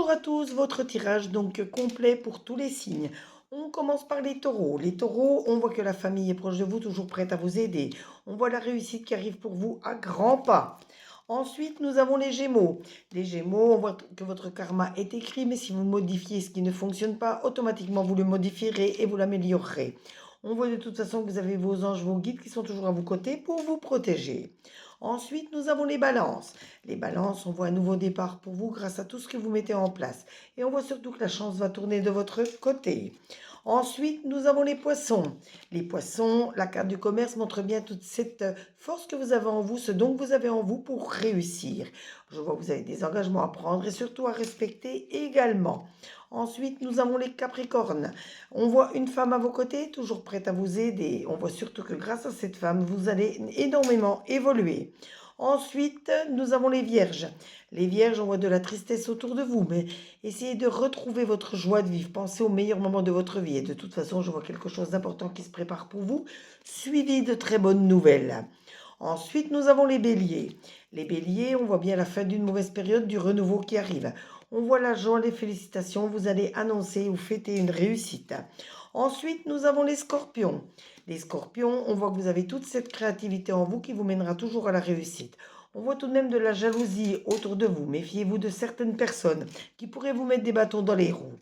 Bonjour à tous, votre tirage donc complet pour tous les signes. On commence par les taureaux. Les taureaux, on voit que la famille est proche de vous, toujours prête à vous aider. On voit la réussite qui arrive pour vous à grands pas. Ensuite, nous avons les gémeaux. Les gémeaux, on voit que votre karma est écrit, mais si vous modifiez ce qui ne fonctionne pas, automatiquement vous le modifierez et vous l'améliorerez. On voit de toute façon que vous avez vos anges, vos guides qui sont toujours à vos côtés pour vous protéger. Ensuite, nous avons les balances. Les balances, on voit un nouveau départ pour vous grâce à tout ce que vous mettez en place. Et on voit surtout que la chance va tourner de votre côté. Ensuite, nous avons les poissons. Les poissons, la carte du commerce montre bien toute cette force que vous avez en vous, ce don que vous avez en vous pour réussir. Je vois que vous avez des engagements à prendre et surtout à respecter également. Ensuite, nous avons les capricornes. On voit une femme à vos côtés, toujours prête à vous aider. On voit surtout que grâce à cette femme, vous allez énormément évoluer. Ensuite, nous avons les vierges. Les vierges, on voit de la tristesse autour de vous, mais essayez de retrouver votre joie de vivre. Pensez au meilleur moment de votre vie. Et de toute façon, je vois quelque chose d'important qui se prépare pour vous, suivi de très bonnes nouvelles. Ensuite, nous avons les béliers. Les béliers, on voit bien la fin d'une mauvaise période, du renouveau qui arrive. On voit la joie, les félicitations, vous allez annoncer ou fêter une réussite. Ensuite, nous avons les scorpions. Les scorpions, on voit que vous avez toute cette créativité en vous qui vous mènera toujours à la réussite. On voit tout de même de la jalousie autour de vous. Méfiez-vous de certaines personnes qui pourraient vous mettre des bâtons dans les roues.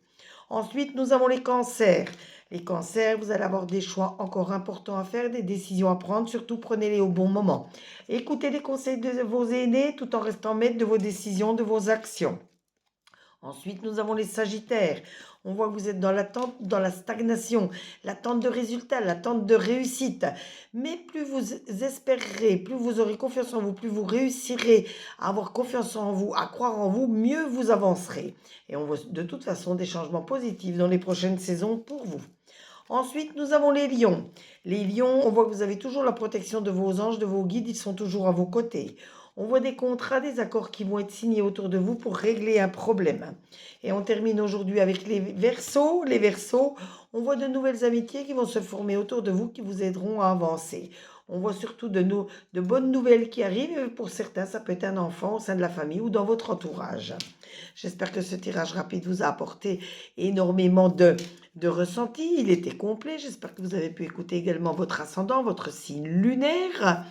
Ensuite, nous avons les cancers. Les cancers, vous allez avoir des choix encore importants à faire, des décisions à prendre, surtout prenez-les au bon moment. Écoutez les conseils de vos aînés tout en restant maître de vos décisions, de vos actions. Ensuite, nous avons les sagittaires. On voit que vous êtes dans l'attente, dans la stagnation, l'attente de résultats, l'attente de réussite. Mais plus vous espérerez, plus vous aurez confiance en vous, plus vous réussirez à avoir confiance en vous, à croire en vous, mieux vous avancerez. Et on voit de toute façon des changements positifs dans les prochaines saisons pour vous. Ensuite, nous avons les lions. Les lions, on voit que vous avez toujours la protection de vos anges, de vos guides, ils sont toujours à vos côtés. On voit des contrats, des accords qui vont être signés autour de vous pour régler un problème. Et on termine aujourd'hui avec les Verseaux. Les Verseaux, on voit de nouvelles amitiés qui vont se former autour de vous, qui vous aideront à avancer. On voit surtout de bonnes nouvelles qui arrivent. Pour certains, ça peut être un enfant au sein de la famille ou dans votre entourage. J'espère que ce tirage rapide vous a apporté énormément de ressenti. Il était complet. J'espère que vous avez pu écouter également votre ascendant, votre signe lunaire.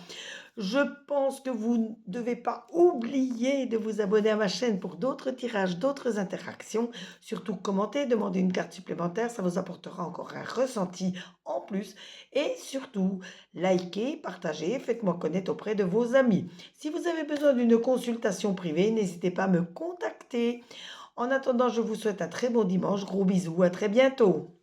Je pense que vous ne devez pas oublier de vous abonner à ma chaîne pour d'autres tirages, d'autres interactions. Surtout commentez, demandez une carte supplémentaire, ça vous apportera encore un ressenti en plus. Et surtout, likez, partagez, faites-moi connaître auprès de vos amis. Si vous avez besoin d'une consultation privée, n'hésitez pas à me contacter. En attendant, je vous souhaite un très bon dimanche. Gros bisous, à très bientôt.